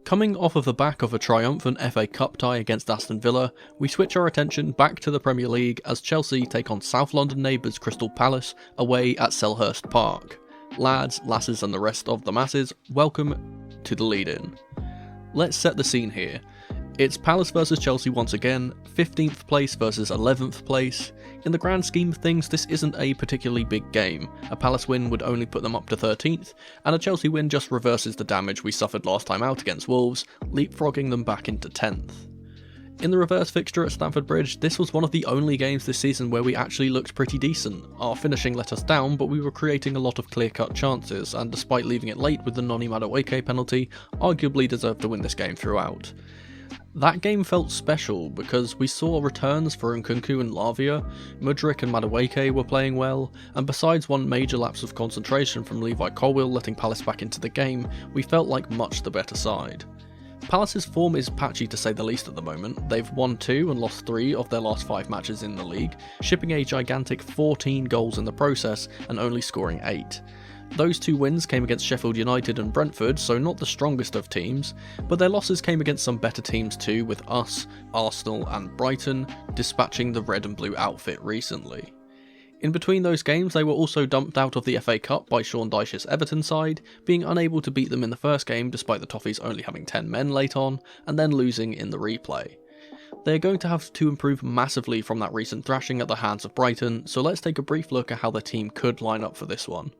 Coming off of the back of a triumphant FA Cup tie against Aston Villa, we switch our attention back to the Premier League as Chelsea take on South London neighbours Crystal Palace away at Selhurst Park. Lads, lasses and the rest of the masses, welcome to the lead-in. Let's set the scene here. It's Palace versus Chelsea once again, 15th place versus 11th place. In the grand scheme of things, this isn't a particularly big game. A Palace win would only put them up to 13th, and a Chelsea win just reverses the damage we suffered last time out against Wolves, leapfrogging them back into 10th. In the reverse fixture at Stamford Bridge, this was one of the only games this season where we actually looked pretty decent. Our finishing let us down, but we were creating a lot of clear-cut chances, and despite leaving it late with the Noni Madueke penalty, arguably deserved to win this game throughout. That game felt special because we saw returns for Nkunku and Lavia, Mudryk and Madueke were playing well, and besides one major lapse of concentration from Levi Colwill letting Palace back into the game, we felt like much the better side. Palace's form is patchy to say the least at the moment. They've won 2 and lost 3 of their last 5 matches in the league, shipping a gigantic 14 goals in the process and only scoring 8. Those 2 wins came against Sheffield United and Brentford, so not the strongest of teams, but their losses came against some better teams too, with us, Arsenal and Brighton dispatching the red and blue outfit recently. In between those games, they were also dumped out of the FA Cup by Sean Dyche's Everton side, being unable to beat them in the first game despite the Toffees only having 10 men late on, and then losing in the replay. They are going to have to improve massively from that recent thrashing at the hands of Brighton, so let's take a brief look at how their team could line up for this one.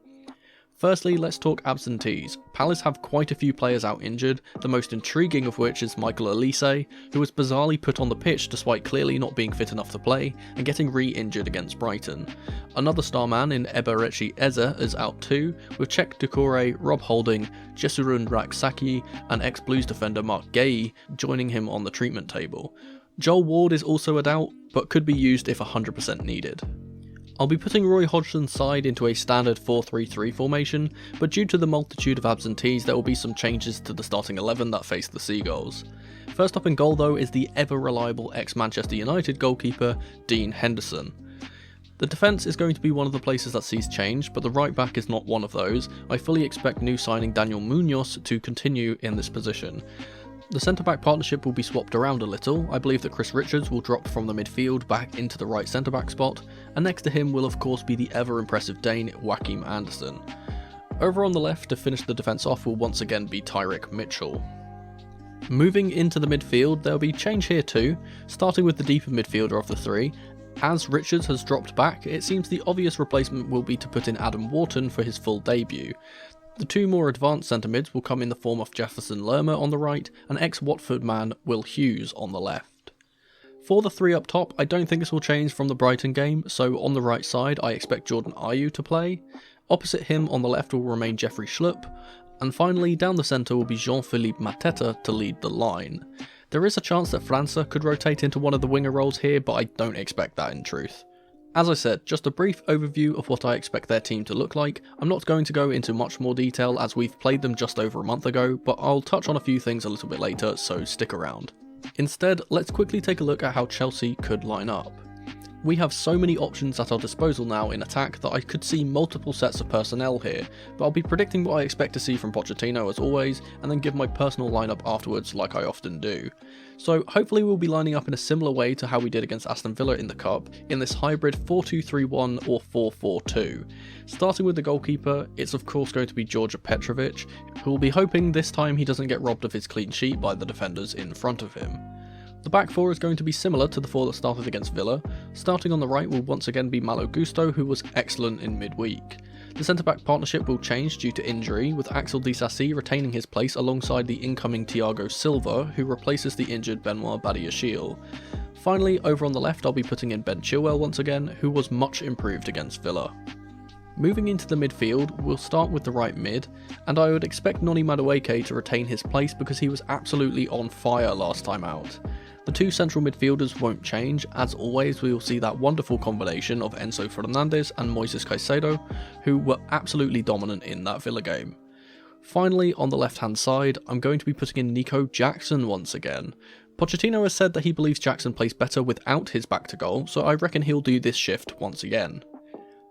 Firstly, let's talk absentees. Palace have quite a few players out injured, the most intriguing of which is Michael Olise, who was bizarrely put on the pitch despite clearly not being fit enough to play, and getting re-injured against Brighton. Another star man in Eberechi Eze is out too, with Czech Doucouré, Rob Holding, Jesurun Rak-Sakyi, and ex-Blues defender Mark Guéhi joining him on the treatment table. Joel Ward is also a doubt, but could be used if 100% needed. I'll be putting Roy Hodgson's side into a standard 4-3-3 formation, but due to the multitude of absentees there will be some changes to the starting 11 that face the Seagulls. First up in goal though is the ever-reliable ex-Manchester United goalkeeper Dean Henderson. The defence is going to be one of the places that sees change, but the right back is not one of those. I fully expect new signing Daniel Munoz to continue in this position. The centre-back partnership will be swapped around a little. I believe that Chris Richards will drop from the midfield back into the right centre-back spot, and next to him will of course be the ever-impressive Dane Joachim Andersen. Over on the left to finish the defence off will once again be Tyrick Mitchell. Moving into the midfield, there will be change here too, starting with the deeper midfielder of the three. As Richards has dropped back, it seems the obvious replacement will be to put in Adam Wharton for his full debut. The 2 more advanced centre-mids will come in the form of Jefferson Lerma on the right and ex-Watford man Will Hughes on the left. For the 3 up top, I don't think this will change from the Brighton game, so on the right side I expect Jordan Ayew to play. Opposite him on the left will remain Jeffrey Schlupp, and finally down the centre will be Jean-Philippe Mateta to lead the line. There is a chance that França could rotate into one of the winger roles here, but I don't expect that in truth. As I said, just a brief overview of what I expect their team to look like. I'm not going to go into much more detail as we've played them just over a month ago, but I'll touch on a few things a little bit later, so stick around. Instead, let's quickly take a look at how Chelsea could line up. We have so many options at our disposal now in attack that I could see multiple sets of personnel here, but I'll be predicting what I expect to see from Pochettino as always, and then give my personal lineup afterwards like I often do. So hopefully we'll be lining up in a similar way to how we did against Aston Villa in the Cup, in this hybrid 4-2-3-1 or 4-4-2. Starting with the goalkeeper, it's of course going to be Georgia Petrovic, who will be hoping this time he doesn't get robbed of his clean sheet by the defenders in front of him. The back 4 is going to be similar to the 4 that started against Villa. Starting on the right will once again be Malo Gusto, who was excellent in midweek. The centre-back partnership will change due to injury, with Axel Disasi retaining his place alongside the incoming Thiago Silva, who replaces the injured Benoit Badiashile. Finally, over on the left I'll be putting in Ben Chilwell once again, who was much improved against Villa. Moving into the midfield, we'll start with the right mid, and I would expect Noni Madueke to retain his place because he was absolutely on fire last time out. The 2 central midfielders won't change. As always, we will see that wonderful combination of Enzo Fernandez and Moises Caicedo, who were absolutely dominant in that Villa game. Finally, on the left hand side, I'm going to be putting in Nico Jackson once again. Pochettino has said that he believes Jackson plays better without his back to goal, so I reckon he'll do this shift once again.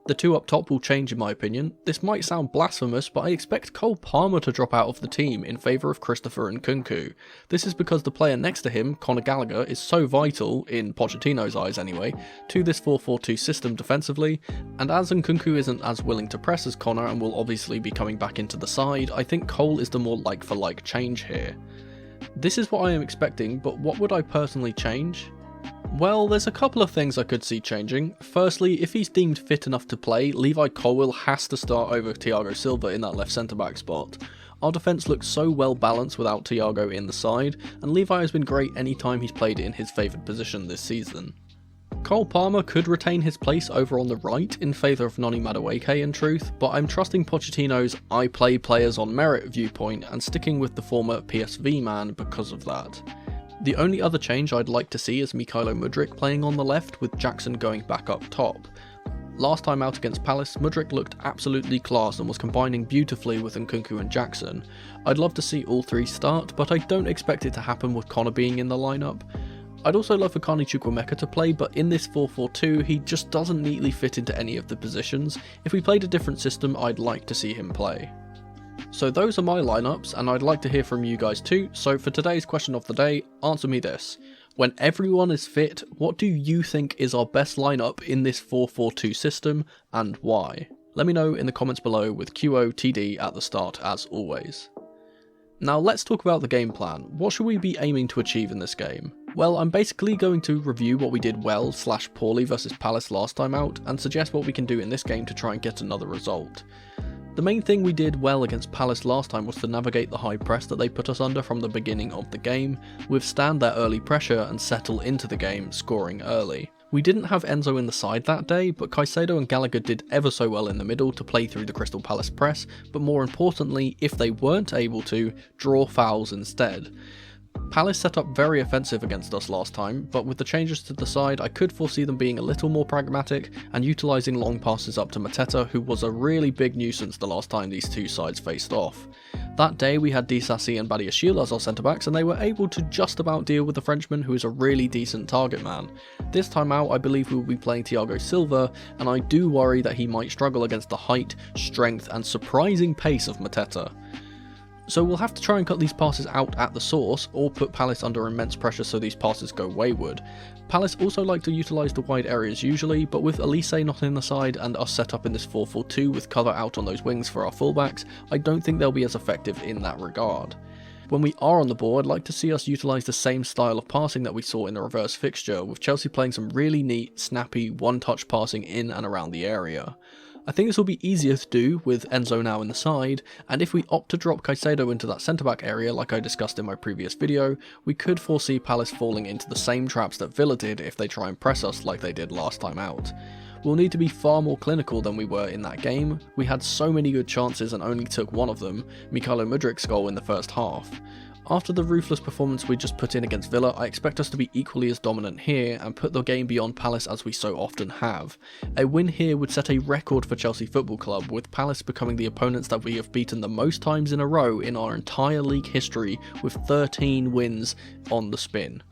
The two up top will change in my opinion. This might sound blasphemous, but I expect Cole Palmer to drop out of the team in favour of Christopher Nkunku. This is because the player next to him, Conor Gallagher, is so vital, in Pochettino's eyes anyway, to this 4-4-2 system defensively, and as Nkunku isn't as willing to press as Conor and will obviously be coming back into the side, I think Cole is the more like-for-like change here. This is what I am expecting, but what would I personally change? Well, there's a couple of things I could see changing. Firstly, if he's deemed fit enough to play, Levi Colwill has to start over Thiago Silva in that left centre-back spot. Our defence looks so well balanced without Thiago in the side, and Levi has been great anytime he's played in his favoured position this season. Cole Palmer could retain his place over on the right in favour of Noni Madueke in truth, but I'm trusting Pochettino's I play players on merit viewpoint and sticking with the former PSV man because of that. The only other change I'd like to see is Mykhailo Mudryk playing on the left with Jackson going back up top. Last time out against Palace, Mudryk looked absolutely class and was combining beautifully with Nkunku and Jackson. I'd love to see all three start, but I don't expect it to happen with Conor being in the lineup. I'd also love for Carney Chukwuemeka to play, but in this 4-4-2 he just doesn't neatly fit into any of the positions. If we played a different system, I'd like to see him play. So those are my lineups, and I'd like to hear from you guys too, so for today's question of the day, answer me this. When everyone is fit, what do you think is our best lineup in this 4-4-2 system, and why? Let me know in the comments below with QOTD at the start as always. Now let's talk about the game plan. What should we be aiming to achieve in this game? Well, I'm basically going to review what we did well / poorly versus Palace last time out, and suggest what we can do in this game to try and get another result. The main thing we did well against Palace last time was to navigate the high press that they put us under from the beginning of the game, withstand their early pressure and settle into the game, scoring early. We didn't have Enzo in the side that day, but Caicedo and Gallagher did ever so well in the middle to play through the Crystal Palace press, but more importantly, if they weren't able to, draw fouls instead. Palace set up very offensive against us last time, but with the changes to the side I could foresee them being a little more pragmatic and utilising long passes up to Mateta, who was a really big nuisance the last time these two sides faced off. That day we had Disasi and Badiashile as our centre-backs, and they were able to just about deal with the Frenchman, who is a really decent target man. This time out I believe we will be playing Thiago Silva, and I do worry that he might struggle against the height, strength and surprising pace of Mateta. So we'll have to try and cut these passes out at the source, or put Palace under immense pressure so these passes go wayward. Palace also like to utilise the wide areas usually, but with Elise not in the side and us set up in this 4-4-2 with cover out on those wings for our fullbacks, I don't think they'll be as effective in that regard. When we are on the ball, I'd like to see us utilise the same style of passing that we saw in the reverse fixture, with Chelsea playing some really neat, snappy, one-touch passing in and around the area. I think this will be easier to do with Enzo now in the side, and if we opt to drop Caicedo into that centre-back area like I discussed in my previous video, we could foresee Palace falling into the same traps that Villa did if they try and press us like they did last time out. We'll need to be far more clinical than we were in that game. We had so many good chances and only took one of them, Mykhailo Mudryk's goal in the first half. After the ruthless performance we just put in against Villa, I expect us to be equally as dominant here and put the game beyond Palace as we so often have. A win here would set a record for Chelsea Football Club, with Palace becoming the opponents that we have beaten the most times in a row in our entire league history, with 13 wins on the spin.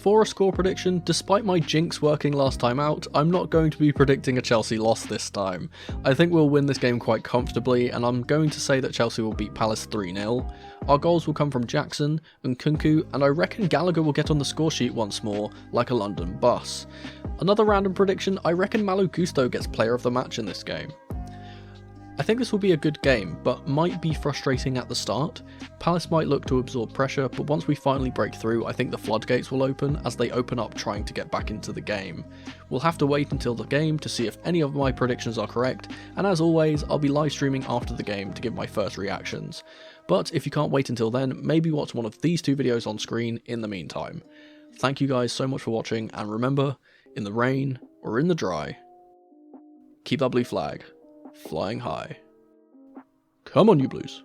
For a score prediction, despite my jinx working last time out, I'm not going to be predicting a Chelsea loss this time. I think we'll win this game quite comfortably, and I'm going to say that Chelsea will beat Palace 3-0. Our goals will come from Jackson and Nkunku, and I reckon Gallagher will get on the score sheet once more, like a London bus. Another random prediction, I reckon Malo Gusto gets player of the match in this game. I think this will be a good game, but might be frustrating at the start. Palace might look to absorb pressure, but once we finally break through, I think the floodgates will open as they open up trying to get back into the game. We'll have to wait until the game to see if any of my predictions are correct, and as always, I'll be live streaming after the game to give my first reactions. But if you can't wait until then, maybe watch one of these two videos on screen in the meantime. Thank you guys so much for watching, and remember, in the rain or in the dry, keep that blue flag flying high. Come on, you Blues.